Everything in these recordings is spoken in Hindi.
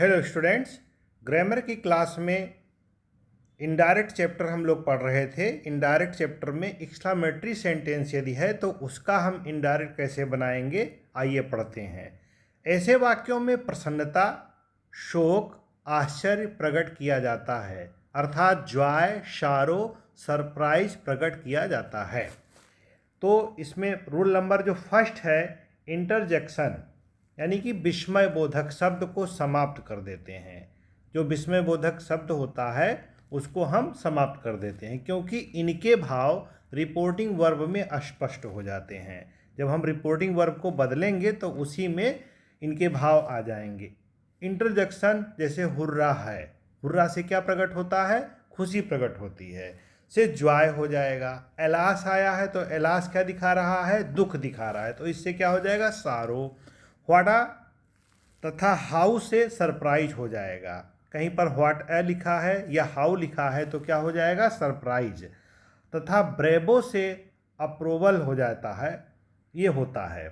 हेलो स्टूडेंट्स, ग्रामर की क्लास में इनडायरेक्ट चैप्टर हम लोग पढ़ रहे थे। इनडायरेक्ट चैप्टर में एक्सक्लामेटरी सेंटेंस यदि है तो उसका हम इनडायरेक्ट कैसे बनाएंगे, आइए पढ़ते हैं। ऐसे वाक्यों में प्रसन्नता, शोक, आश्चर्य प्रकट किया जाता है, अर्थात जॉय, शारो, सरप्राइज प्रकट किया जाता है। तो इसमें रूल नंबर जो फर्स्ट है, इंटरजेक्शन यानी कि विस्मय बोधक शब्द को समाप्त कर देते हैं। जो विस्मय बोधक शब्द होता है उसको हम समाप्त कर देते हैं, क्योंकि इनके भाव रिपोर्टिंग वर्ब में अस्पष्ट हो जाते हैं। जब हम रिपोर्टिंग वर्ब को बदलेंगे तो उसी में इनके भाव आ जाएंगे। इंटरजेक्शन जैसे हुर्रा है, हुर्रा से क्या प्रकट होता है? खुशी प्रकट होती है, से जॉय हो जाएगा। एलास आया है तो एलास क्या दिखा रहा है? दुख दिखा रहा है, तो इससे क्या हो जाएगा? सारो। व्हाटा तथा हाउ से सरप्राइज हो जाएगा। कहीं पर व्हाट ए लिखा है या हाउ लिखा है तो क्या हो जाएगा? सरप्राइज। तथा ब्रेबो से अप्रूवल हो जाता है, ये होता है।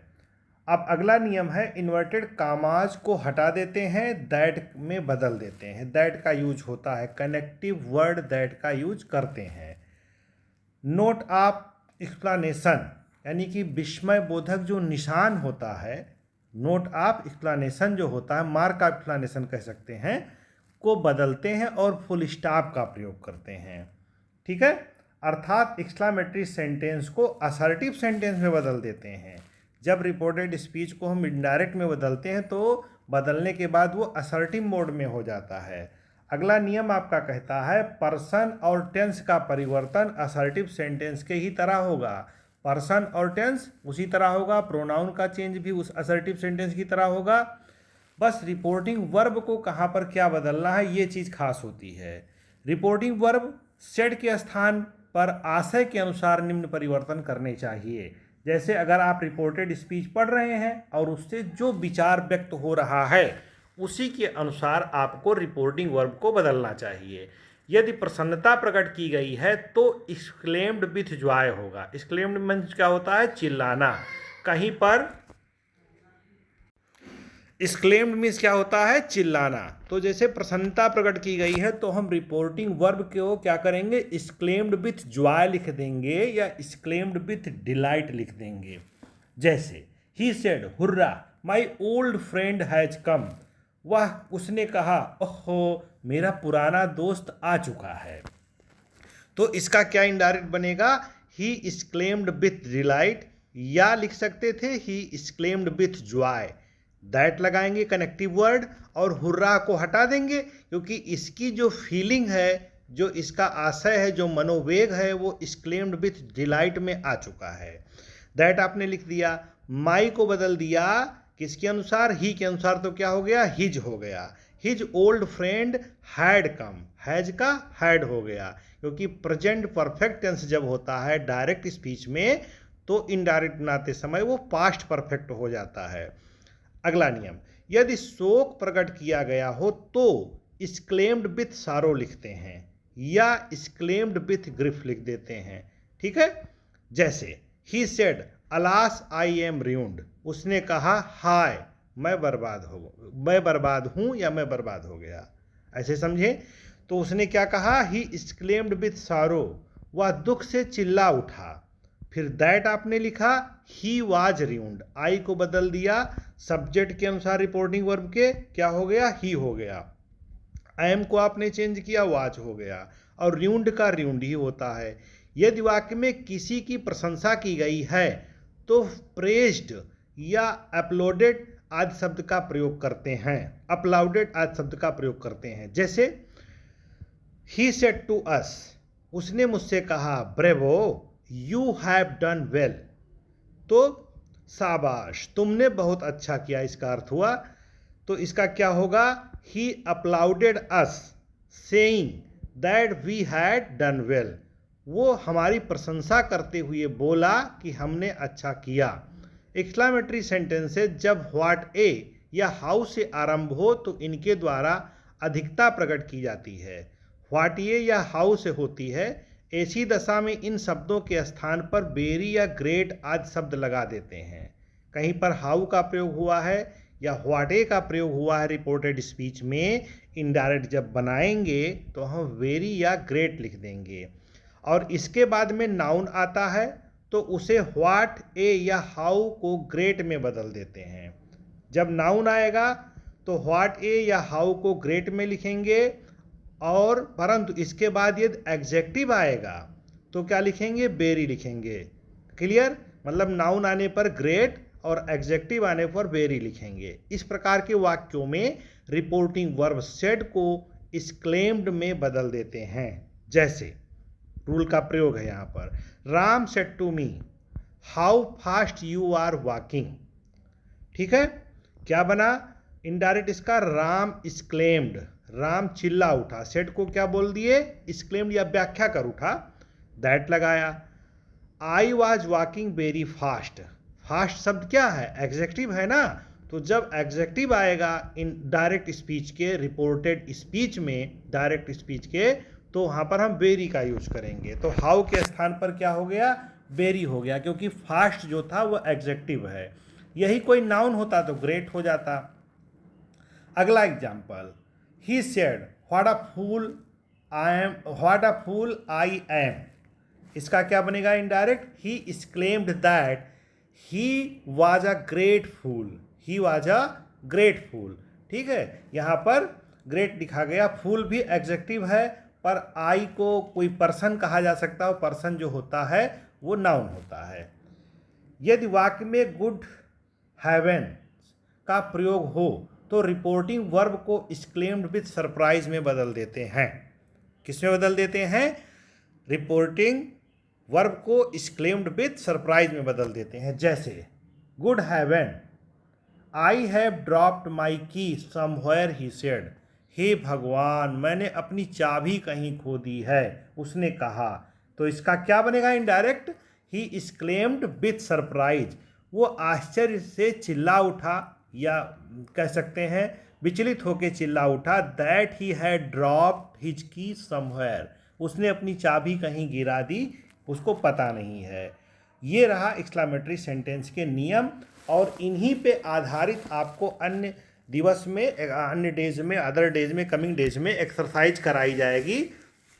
अब अगला नियम है, इन्वर्टेड कामाज को हटा देते हैं, दैट में बदल देते हैं। दैट का यूज होता है, कनेक्टिव वर्ड दैट का यूज करते हैं। नोट ऑफ एक्सप्लेनेशन यानी कि विस्मय बोधक जो निशान होता है, नोट ऑफ एक्सप्लेनेशन जो होता है, मार्क ऑफ एक्सप्लेनेशन कह सकते हैं, को बदलते हैं और फुल स्टॉप का प्रयोग करते हैं। ठीक है, अर्थात एक्सक्लामेटरी सेंटेंस को असर्टिव सेंटेंस में बदल देते हैं। जब रिपोर्टेड स्पीच को हम इनडायरेक्ट में बदलते हैं तो बदलने के बाद वो असर्टिव मोड में हो जाता है। अगला नियम आपका कहता है, पर्सन और टेंस का परिवर्तन असर्टिव सेंटेंस के ही तरह होगा। पर्सन और टेंस उसी तरह होगा, प्रोनाउन का चेंज भी उस असर्टिव सेंटेंस की तरह होगा। बस रिपोर्टिंग वर्ब को कहाँ पर क्या बदलना है, ये चीज़ खास होती है। रिपोर्टिंग वर्ब सेड के स्थान पर आशय के अनुसार निम्न परिवर्तन करने चाहिए। जैसे अगर आप रिपोर्टेड स्पीच पढ़ रहे हैं और उससे जो विचार व्यक्त हो रहा है उसी के अनुसार आपको रिपोर्टिंग वर्ब को बदलना चाहिए। यदि प्रसन्नता प्रकट की गई है तो एक्सक्लेम्ड विथ जॉय होगा। एक्सक्लेम्ड मीन्स क्या होता है? चिल्लाना। कहीं पर एक्सक्लेम्ड मीन्स क्या होता है? चिल्लाना। तो जैसे प्रसन्नता प्रकट की गई है तो हम रिपोर्टिंग वर्ब को क्या करेंगे? एक्सक्लेम्ड विथ जॉय लिख देंगे या एक्सक्लेम्ड विथ डिलाइट लिख देंगे। जैसे he said hurrah my old friend has come, वह उसने कहा ओहो मेरा पुराना दोस्त आ चुका है। तो इसका क्या इनडायरेक्ट बनेगा? ही एक्सक्लेम्ड विथ डिलाइट, या लिख सकते थे he exclaimed with Joy. That लगाएंगे कनेक्टिव वर्ड और हुर्रा को हटा देंगे, क्योंकि इसकी जो फीलिंग है, जो इसका आशय है, जो मनोवेग है, वो एक्सक्लेम्ड विथ डिलाइट में आ चुका है। दैट आपने लिख दिया। माई को बदल दिया किसके अनुसार? ही के अनुसार, तो क्या हो गया? हिज हो गया। His old friend had come, has का हैड हो गया, क्योंकि प्रेजेंट परफेक्ट टेंस जब होता है डायरेक्ट स्पीच में तो इनडायरेक्ट बनाते समय वो पास्ट परफेक्ट हो जाता है। अगला नियम, यदि शोक प्रकट किया गया हो तो एक्सक्लेम्ड विथ सारो लिखते हैं या एक्सक्लेम्ड विथ ग्रिफ लिख देते हैं। ठीक है, जैसे he said alas I am ruined, उसने कहा हाय मैं बर्बाद हूं या मैं बर्बाद हो गया, ऐसे समझे। तो उसने क्या कहा? ही एक्सक्लेम्ड विथ सारो, वह दुख से चिल्ला उठा। फिर दैट आपने लिखा, ही वाज रूइंड, आई को बदल दिया सब्जेक्ट के अनुसार रिपोर्टिंग वर्ब के, क्या हो गया? ही हो गया। आई एम को आपने चेंज किया, वाज हो गया। और रूइंड का रूइंड ही होता है। यदि वाक्य में किसी की प्रशंसा की गई है तो प्रेज्ड या अपलोडेड आदि शब्द का प्रयोग करते हैं, अपलाउडेड आदि शब्द का प्रयोग करते हैं। जैसे ही सेड टू अस, उसने मुझसे कहा bravo you have done well, तो शाबाश तुमने बहुत अच्छा किया, इसका अर्थ हुआ। तो इसका क्या होगा? He applauded us saying that we had done well, वो हमारी प्रशंसा करते हुए बोला कि हमने अच्छा किया। एक्सक्लामेटरी सेंटेंसेज जब व्हाट ए या हाउ से आरंभ हो तो इनके द्वारा अधिकता प्रकट की जाती है। व्हाट ए या हाउ से होती है। ऐसी दशा में इन शब्दों के स्थान पर वेरी या ग्रेट आदि शब्द लगा देते हैं। कहीं पर हाउ का प्रयोग हुआ है या व्हाट ए का प्रयोग हुआ है रिपोर्टेड स्पीच में, इनडायरेक्ट जब बनाएंगे तो हम वेरी या ग्रेट लिख देंगे। और इसके बाद में नाउन आता है तो उसे व्हाट ए या हाउ को ग्रेट में बदल देते हैं। जब नाउन आएगा तो व्हाट ए या हाउ को ग्रेट में लिखेंगे, और परंतु इसके बाद यदि एग्जेक्टिव आएगा तो क्या लिखेंगे, वेरी लिखेंगे। क्लियर? मतलब नाउन आने पर ग्रेट और एग्जेक्टिव आने पर वेरी लिखेंगे। इस प्रकार के वाक्यों में रिपोर्टिंग वर्ब सेड को एक्सक्लेम्ड में बदल देते हैं। जैसे रूल का प्रयोग है यहाँ पर, Ram said to me how fast you are walking. ठीक है, क्या बना इनडायरेक्ट इसका, राम एक्सक्लेम्ड, राम चिल्ला उठा। सेड को क्या बोल दिए, एक्सक्लेम्ड या व्याख्या कर उठा, दैट लगाया। I was walking very fast, fast शब्द क्या है, एग्जेक्टिव है ना, तो जब एग्जेक्टिव आएगा इन डायरेक्ट स्पीच के, रिपोर्टेड स्पीच में, डायरेक्ट स्पीच के, तो वहाँ पर हम वेरी का यूज करेंगे। तो हाउ के स्थान पर क्या हो गया, वेरी हो गया, क्योंकि फास्ट जो था वो एग्जेक्टिव है। यही कोई नाउन होता तो ग्रेट हो जाता। अगला example, he said what a fool I am, what a fool I am. इसका क्या बनेगा indirect, he exclaimed that he was a great fool, he was a great fool. ठीक है, यहाँ पर ग्रेट लिखा गया, फूल भी एग्जेक्टिव है, पर आई को कोई पर्सन कहा जा सकता है, पर्सन जो होता है वो नाउन होता है। यदि वाक्य में गुड हैवन का प्रयोग हो तो रिपोर्टिंग वर्ब को एक्सक्लेम्ड विथ सरप्राइज में बदल देते हैं। किस में बदल देते हैं, रिपोर्टिंग वर्ब को एक्सक्लेम्ड विथ सरप्राइज में बदल देते हैं। जैसे good heaven I have dropped my key somewhere he said, हे भगवान मैंने अपनी चाबी कहीं खो दी है, उसने कहा। तो इसका क्या बनेगा indirect, he exclaimed with surprise, वो आश्चर्य से चिल्ला उठा, या कह सकते हैं विचलित होकर चिल्ला उठा, that he had dropped his की समवेयर, उसने अपनी चाबी कहीं गिरा दी, उसको पता नहीं है। ये रहा एक्सक्लेमेटरी सेंटेंस के नियम, और इन्हीं पे आधारित आपको अन्य दिवस में, अन्य डेज में, अदर डेज में, कमिंग डेज में एक्सरसाइज कराई जाएगी।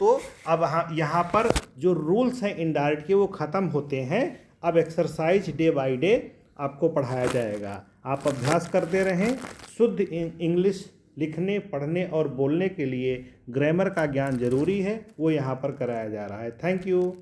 तो अब यहाँ पर जो रूल्स हैं इनडायरेक्ट के वो ख़त्म होते हैं। अब एक्सरसाइज डे बाय डे आपको पढ़ाया जाएगा। आप अभ्यास करते रहें। शुद्ध इंग्लिश लिखने, पढ़ने और बोलने के लिए ग्रामर का ज्ञान जरूरी है, वो यहाँ पर कराया जा रहा है। Thank you.